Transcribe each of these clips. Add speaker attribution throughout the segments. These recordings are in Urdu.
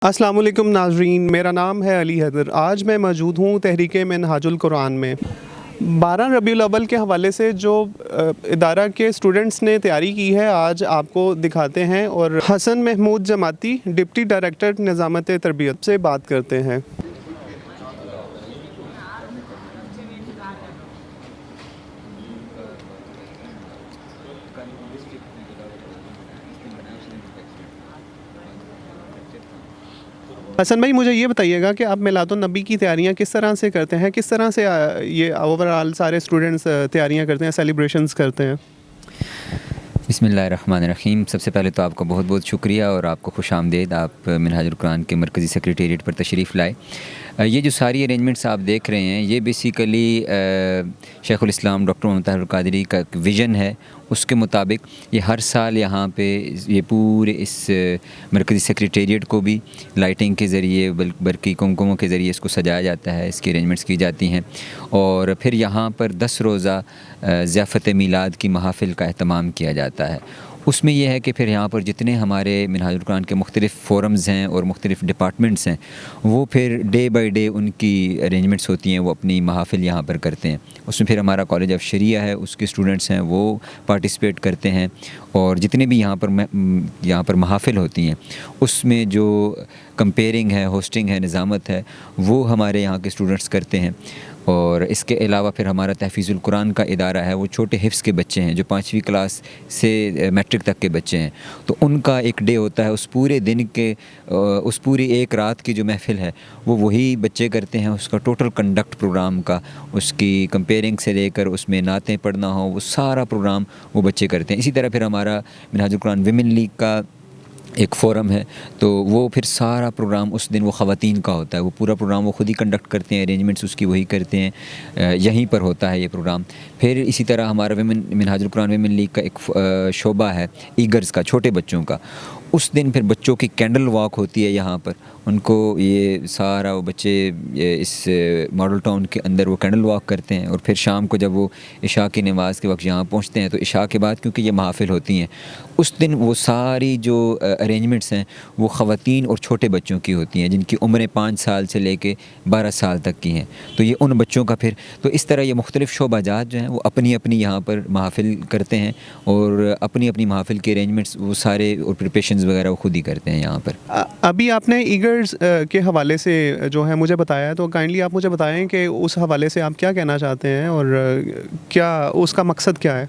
Speaker 1: السلام علیکم ناظرین، میرا نام ہے علی حیدر۔ آج میں موجود ہوں تحریک منہاج القرآن میں۔ 12 ربیع الاول کے حوالے سے جو ادارہ کے اسٹوڈنٹس نے تیاری کی ہے آج آپ کو دکھاتے ہیں، اور حسن محمود جماعتی ڈپٹی ڈائریکٹر نظامت تربیت سے بات کرتے ہیں۔ حسن بھائی، مجھے یہ بتائیے گا کہ آپ میلاد النبی کی تیاریاں کس طرح سے کرتے ہیں؟ کس طرح سے یہ اوور آل سارے اسٹوڈنٹس تیاریاں کرتے ہیں، سیلیبریشنز کرتے ہیں؟
Speaker 2: بسم اللہ الرحمن الرحیم۔ سب سے پہلے تو آپ کو بہت بہت شکریہ اور آپ کو خوش آمدید، آپ منہاج القرآن کے مرکزی سیکریٹریٹ پر تشریف لائے۔ یہ جو ساری ارینجمنٹس آپ دیکھ رہے ہیں یہ بیسیکلی شیخ الاسلام ڈاکٹر محمد طاہر القادری کا ایک ویژن ہے۔ اس کے مطابق یہ ہر سال یہاں پہ یہ پورے اس مرکزی سیکریٹریٹ کو بھی لائٹنگ کے ذریعے برقی کمکموں کے ذریعے اس کو سجایا جاتا ہے، اس کی ارینجمنٹس کی جاتی ہیں، اور پھر یہاں پر 10 روزہ ضیافت میلاد کی محافل کا اہتمام کیا جاتا ہے۔ اس میں یہ ہے کہ پھر یہاں پر جتنے ہمارے منہاج القرآن کے مختلف فورمز ہیں اور مختلف ڈپارٹمنٹس ہیں وہ پھر ڈے بائی ڈے ان کی ارینجمنٹس ہوتی ہیں، وہ اپنی محافل یہاں پر کرتے ہیں۔ اس میں پھر ہمارا کالج آف شریعہ ہے، اس کے اسٹوڈنٹس ہیں وہ پارٹیسپیٹ کرتے ہیں، اور جتنے بھی یہاں پر محافل ہوتی ہیں اس میں جو کمپیئرنگ ہے، ہوسٹنگ ہے، نظامت ہے، وہ ہمارے یہاں کے اسٹوڈنٹس کرتے ہیں۔ اور اس کے علاوہ پھر ہمارا تحفیظ القرآن کا ادارہ ہے، وہ چھوٹے حفظ کے بچے ہیں جو 5ویں کلاس سے میٹرک تک کے بچے ہیں، تو ان کا ایک ڈے ہوتا ہے، اس پورے دن کے اس پوری ایک رات کی جو محفل ہے وہ وہی بچے کرتے ہیں۔ اس کا ٹوٹل کنڈکٹ پروگرام کا، اس کی کمپیئرنگ سے لے کر اس میں نعتیں پڑھنا ہو، وہ سارا پروگرام وہ بچے کرتے ہیں۔ اسی طرح پھر ہمارا منہاج القرآن ویمن لیگ کا ایک فورم ہے، تو وہ پھر سارا پروگرام اس دن وہ خواتین کا ہوتا ہے، وہ پورا پروگرام وہ خود ہی کنڈکٹ کرتے ہیں، ارینجمنٹس اس کی وہی کرتے ہیں، یہیں پر ہوتا ہے یہ پروگرام۔ پھر اسی طرح ہمارا منہاج القرآن ویمن لیگ کا ایک شعبہ ہے ایگرز کا، چھوٹے بچوں کا۔ اس دن پھر بچوں کی کینڈل واک ہوتی ہے یہاں پر، ان کو یہ سارا وہ بچے اس ماڈل ٹاؤن کے اندر وہ کینڈل واک کرتے ہیں، اور پھر شام کو جب وہ عشاء کی نماز کے وقت یہاں پہنچتے ہیں تو عشاء کے بعد کیونکہ یہ محافل ہوتی ہیں اس دن وہ ساری جو ارینجمنٹس ہیں وہ خواتین اور چھوٹے بچوں کی ہوتی ہیں جن کی عمریں 5 سال سے لے کے 12 سال تک کی ہیں، تو یہ ان بچوں کا پھر تو اس طرح یہ مختلف شعبہ جات جو ہیں وہ اپنی اپنی یہاں پر محافل کرتے ہیں، اور اپنی اپنی محافل کے ارینجمنٹس وہ سارے اور پریپریشنز وغیرہ وہ خود ہی کرتے ہیں یہاں پر۔
Speaker 1: ابھی آپ نے ایگرز کے حوالے سے جو ہے مجھے بتایا، تو کائنڈلی آپ مجھے بتائیں کہ اس حوالے سے آپ کیا کہنا چاہتے ہیں اور کیا اس کا مقصد کیا ہے؟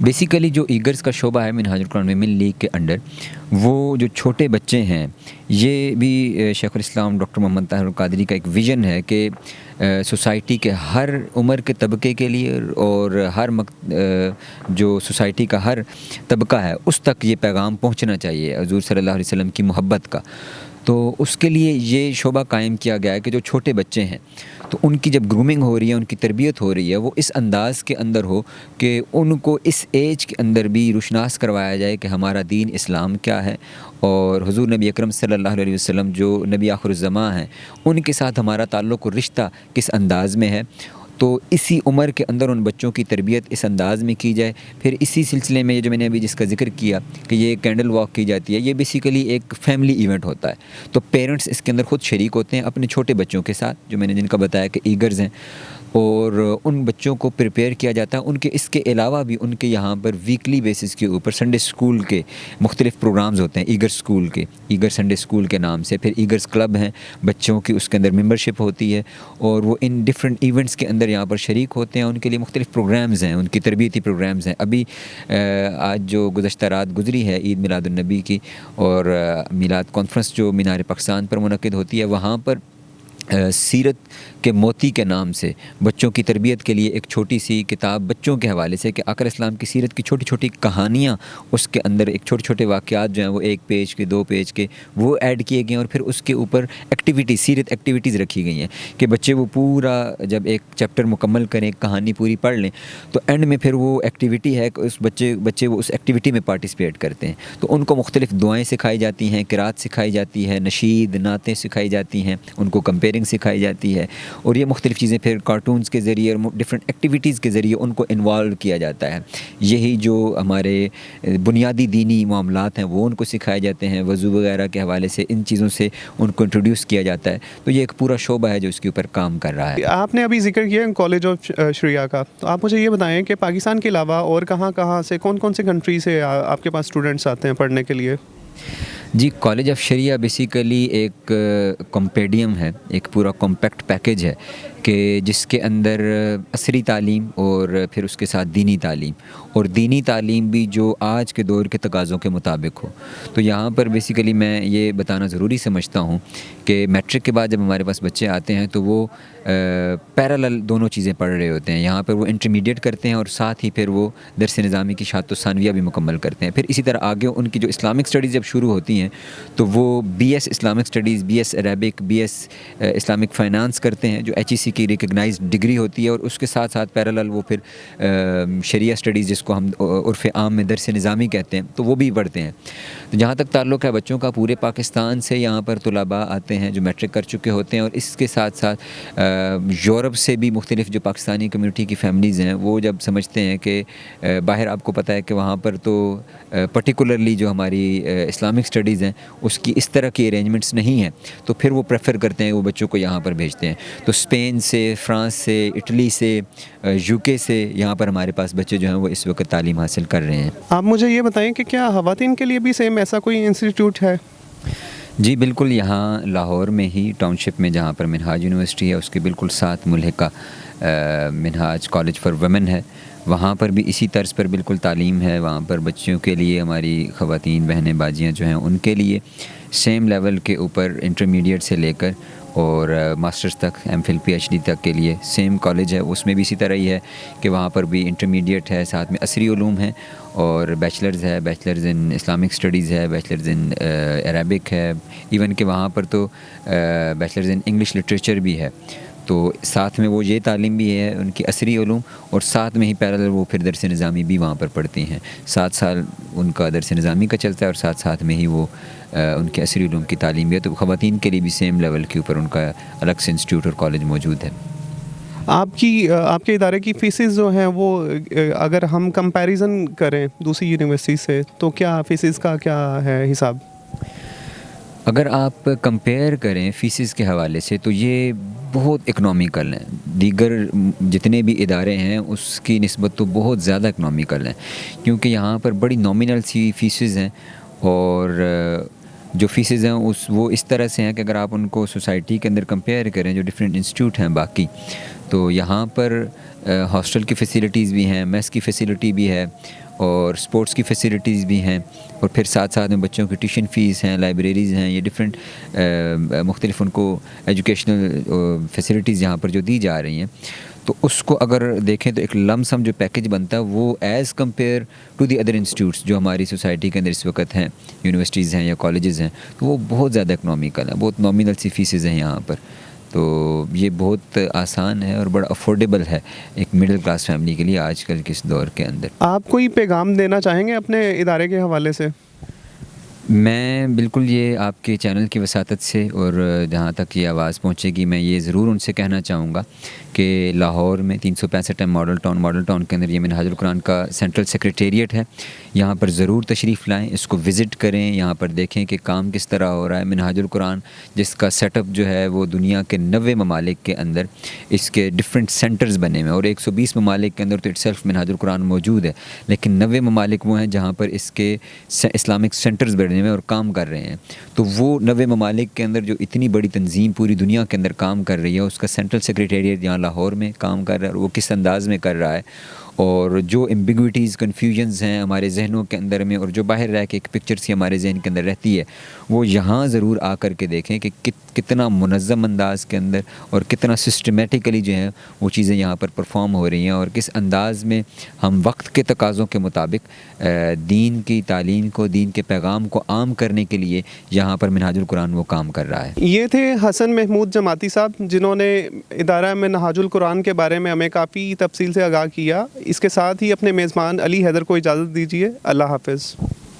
Speaker 2: بیسیکلی جو ایگرز کا شعبہ ہے منہاج القرآن ویمن لیگ کے انڈر، وہ جو چھوٹے بچے ہیں یہ بھی شیخ الاسلام ڈاکٹر محمد طاہر القادری کا ایک ویژن ہے کہ سوسائٹی کے ہر عمر کے طبقے کے لیے اور ہر جو سوسائٹی کا ہر طبقہ ہے اس تک یہ پیغام پہنچنا چاہیے حضور صلی اللہ علیہ وسلم کی محبت کا۔ تو اس کے لیے یہ شعبہ قائم کیا گیا ہے کہ جو چھوٹے بچے ہیں تو ان کی جب گرومنگ ہو رہی ہے، ان کی تربیت ہو رہی ہے، وہ اس انداز کے اندر ہو کہ ان کو اس ایج کے اندر بھی روشناس کروایا جائے کہ ہمارا دین اسلام کیا ہے، اور حضور نبی اکرم صلی اللہ علیہ وسلم جو نبی آخر الزماں ہیں ان کے ساتھ ہمارا تعلق و رشتہ کس انداز میں ہے۔ تو اسی عمر کے اندر ان بچوں کی تربیت اس انداز میں کی جائے۔ پھر اسی سلسلے میں جو میں نے ابھی جس کا ذکر کیا کہ یہ کینڈل واک کی جاتی ہے، یہ بیسیکلی ایک فیملی ایونٹ ہوتا ہے، تو پیرنٹس اس کے اندر خود شریک ہوتے ہیں اپنے چھوٹے بچوں کے ساتھ، جو میں نے جن کا بتایا کہ ایگرز ہیں، اور ان بچوں کو پریپیئر کیا جاتا ہے۔ ان کے اس کے علاوہ بھی ان کے یہاں پر ویکلی بیسس کے اوپر سنڈے اسکول کے مختلف پروگرامز ہوتے ہیں، ایگر اسکول کے، ایگر سنڈے اسکول کے نام سے، پھر ایگرز کلب ہیں بچوں کی، اس کے اندر ممبرشپ ہوتی ہے، اور وہ ان ڈفرینٹ ایونٹس کے اندر یہاں پر شریک ہوتے ہیں۔ ان کے لیے مختلف پروگرامز ہیں، ان کی تربیتی پروگرامز ہیں۔ ابھی آج جو گزشتہ رات گزری ہے عید میلاد النبی کی، اور میلاد کانفرنس جو مینار پاکستان پر منعقد ہوتی ہے، وہاں پر سیرت کے موتی کے نام سے بچوں کی تربیت کے لیے ایک چھوٹی سی کتاب بچوں کے حوالے سے کہ آقا اسلام کی سیرت کی چھوٹی چھوٹی کہانیاں، اس کے اندر ایک چھوٹے چھوٹے واقعات جو ہیں وہ 1 پیج کے 2 پیج کے وہ ایڈ کیے گئے ہیں، اور پھر اس کے اوپر سیرت ایکٹیویٹیز رکھی گئی ہیں کہ بچے وہ پورا جب ایک چیپٹر مکمل کریں، کہانی پوری پڑھ لیں، تو اینڈ میں پھر وہ ایکٹیویٹی ہے کہ اس بچے وہ اس ایکٹیویٹی میں پارٹیسپیٹ کرتے ہیں، تو ان کو مختلف دعائیں سکھائی جاتی ہیں، قرات سکھائی جاتی ہے، نشید نعتیں سکھائی جاتی ہیں، ان کو کمپیئرنگ اسپیلنگ سکھائی جاتی ہے, اور یہ مختلف چیزیں پھر کارٹونز کے ذریعے اور ڈفرینٹ ایکٹیویٹیز کے ذریعے ان کو انوالو کیا جاتا ہے. یہی جو ہمارے بنیادی دینی معاملات ہیں وہ ان کو سکھائے جاتے ہیں, وضو وغیرہ کے حوالے سے ان چیزوں سے ان کو انٹروڈیوس کیا جاتا ہے. تو یہ ایک پورا شعبہ ہے جو اس کے اوپر کام کر رہا ہے.
Speaker 1: آپ نے ابھی ذکر کیا کالج آف شریعہ کا, تو آپ مجھے یہ بتائیں کہ پاکستان کے علاوہ اور کہاں سے کون سے کنٹری سے آپ کے پاس اسٹوڈنٹس آتے ہیں پڑھنے کے لیے؟
Speaker 2: جی, کالج آف شریعہ بیسیکلی ایک کمپیڈیم ہے, ایک پورا کمپیکٹ پیکیج ہے کہ جس کے اندر عصری تعلیم اور پھر اس کے ساتھ دینی تعلیم, اور دینی تعلیم بھی جو آج کے دور کے تقاضوں کے مطابق ہو. تو یہاں پر بیسیکلی میں یہ بتانا ضروری سمجھتا ہوں کہ میٹرک کے بعد جب ہمارے پاس بچے آتے ہیں تو وہ پیرالل دونوں چیزیں پڑھ رہے ہوتے ہیں. یہاں پر وہ انٹرمیڈیٹ کرتے ہیں اور ساتھ ہی پھر وہ درس نظامی کی شہادت ثانویہ بھی مکمل کرتے ہیں. پھر اسی طرح آگے ان کی جو اسلامک اسٹڈیز جب شروع ہوتی ہیں تو وہ B S Islamic studies, B S Arabic, B S Islamic finance کرتے ہیں جو ایچ ای سی کی ریکگنائزڈ ڈگری ہوتی ہے, اور اس کے ساتھ ساتھ پیرالل وہ پھر شریعہ اسٹڈیز جس کو ہم عرف عام میں درس نظامی کہتے ہیں تو وہ بھی پڑھتے ہیں. تو جہاں تک تعلق ہے بچوں کا, پورے پاکستان سے یہاں پر طلباء آتے ہیں جو میٹرک کر چکے ہوتے ہیں, اور اس کے ساتھ ساتھ یورپ سے بھی مختلف جو پاکستانی کمیونٹی کی فیملیز ہیں وہ جب سمجھتے ہیں کہ باہر آپ کو پتہ ہے کہ وہاں پر تو پرٹیکولرلی جو ہماری اسلامک اسٹڈیز ہیں اس کی اس طرح کی ارینجمنٹس نہیں ہیں, تو پھر وہ پریفر کرتے ہیں وہ بچوں کو یہاں پر بھیجتے ہیں. تو اسپین سے, فرانس سے, اٹلی سے, یو کے سے یہاں پر ہمارے پاس بچے جو ہیں وہ اس وقت تعلیم حاصل کر رہے ہیں.
Speaker 1: آپ مجھے یہ بتائیں کہ کیا خواتین کے لیے بھی سیم ایسا کوئی انسٹیٹیوٹ ہے؟
Speaker 2: جی بالکل, یہاں لاہور میں ہی ٹاؤن شپ میں جہاں پر منہاج یونیورسٹی ہے اس کے بالکل ساتھ ملحقہ منہاج کالج فار ویمن ہے, وہاں پر بھی اسی طرز پر بالکل تعلیم ہے. وہاں پر بچیوں کے لیے, ہماری خواتین بہنیں باجیاں جو ہیں ان کے لیے سیم لیول کے اوپر انٹرمیڈیٹ سے لے کر اور ماسٹرز تک, M Phil P H D تک کے لیے سیم کالج ہے. اس میں بھی اسی طرح ہی ہے کہ وہاں پر بھی انٹرمیڈیٹ ہے, ساتھ میں عصری علوم ہیں, اور بیچلرز ہے, بیچلرز ان اسلامک اسٹڈیز ہے, بیچلرز ان عربک ہے, ایون کہ وہاں پر تو بیچلرز ان انگلش لٹریچر بھی ہے. تو ساتھ میں وہ یہ تعلیم بھی ہے ان کی عصری علوم, اور ساتھ میں ہی پیرالل وہ پھر درس نظامی بھی وہاں پر پڑھتی ہیں. 7 سال ان کا درس نظامی کا چلتا ہے, اور ساتھ میں ہی وہ ان کے عصری علوم کی تعلیم بھی ہے. تو خواتین کے لیے بھی سیم لیول کے اوپر ان کا الگ سے انسٹیٹیوٹ اور کالج موجود ہے.
Speaker 1: آپ کے ادارے کی فیسز جو ہیں وہ اگر ہم کمپیریزن کریں دوسری یونیورسٹی سے تو کیا فیسز کا کیا ہے حساب؟
Speaker 2: اگر آپ کمپیئر کریں فیسز کے حوالے سے تو یہ بہت اکنامیکل ہیں. دیگر جتنے بھی ادارے ہیں اس کی نسبت تو بہت زیادہ اکنامیکل ہیں, کیونکہ یہاں پر بڑی نامنل سی فیسز ہیں, اور جو فیسز ہیں وہ اس طرح سے ہیں کہ اگر آپ ان کو سوسائٹی کے اندر کمپیئر کریں جو ڈفرینٹ انسٹیٹیوٹ ہیں باقی, تو یہاں پر ہاسٹل کی فیسیلیٹیز بھی ہیں, میس کی فیسیلیٹی بھی ہے, اور سپورٹس کی فیسیلیٹیز بھی ہیں, اور پھر ساتھ میں بچوں کی ٹیوشن فیس ہیں, لائبریریز ہیں, یہ ڈفرینٹ مختلف ان کو ایجوکیشنل فیسیلیٹیز یہاں پر جو دی جا رہی ہیں. تو اس کو اگر دیکھیں تو ایک لم سم جو پیکج بنتا ہے وہ as compare to the other institutes جو ہماری سوسائٹی کے اندر اس وقت ہیں, یونیورسٹیز ہیں یا کالجز ہیں, تو وہ بہت زیادہ اکنامیکل ہیں, بہت نامنل سی فیسز ہیں یہاں پر. تو یہ بہت آسان ہے اور بڑا افورڈیبل ہے ایک مڈل کلاس فیملی کے لیے آج کل کے اس دور کے اندر.
Speaker 1: آپ کوئی پیغام دینا چاہیں گے اپنے ادارے کے حوالے سے؟
Speaker 2: میں بالکل یہ آپ کے چینل کی وساطت سے اور جہاں تک یہ آواز پہنچے گی میں یہ ضرور ان سے کہنا چاہوں گا کہ لاہور میں 365 ماڈل ٹاؤن کے اندر یہ منہاج القرآن کا سینٹرل سیکریٹریٹ ہے. یہاں پر ضرور تشریف لائیں, اس کو وزٹ کریں, یہاں پر دیکھیں کہ کام کس طرح ہو رہا ہے. منہاج القرآن جس کا سیٹ اپ جو ہے وہ دنیا کے 90 ممالک کے اندر اس کے ڈفرینٹ سینٹرز بنے ہوئے ہیں, اور 120 ممالک کے اندر تو اٹ سیلف منہاج القرآن موجود ہے, لیکن 90 ممالک وہ ہیں جہاں پر اس کے اسلامک سینٹرز بنے ہوئے اور کام کر رہے ہیں. تو وہ 90 ممالک کے اندر جو اتنی بڑی تنظیم پوری دنیا کے اندر کام کر رہی ہے, اس کا سینٹرل سیکریٹریٹ یہاں لاہور میں کام کر رہا ہے, اور وہ کس انداز میں کر رہا ہے, اور جو ایمبیگوٹیز کنفیوژنز ہیں ہمارے ذہنوں کے اندر میں, اور جو باہر رہ کے ایک پکچر سی ہمارے ذہن کے اندر رہتی ہے, وہ یہاں ضرور آ کر کے دیکھیں کہ کتنا منظم انداز کے اندر اور کتنا سسٹمیٹیکلی جو ہے وہ چیزیں یہاں پر پرفارم ہو رہی ہیں, اور کس انداز میں ہم وقت کے تقاضوں کے مطابق دین کی تعلیم کو, دین کے پیغام کو عام کرنے کے لیے یہاں پر منہاج القرآن وہ کام کر رہا ہے.
Speaker 1: یہ تھے حسن محمود جماعتی صاحب جنہوں نے ادارہ منہاج القرآن کے بارے میں ہمیں کافی تفصیل سے آگاہ کیا. اس کے ساتھ ہی اپنے میزبان علی حیدر کو اجازت دیجیے. اللہ حافظ.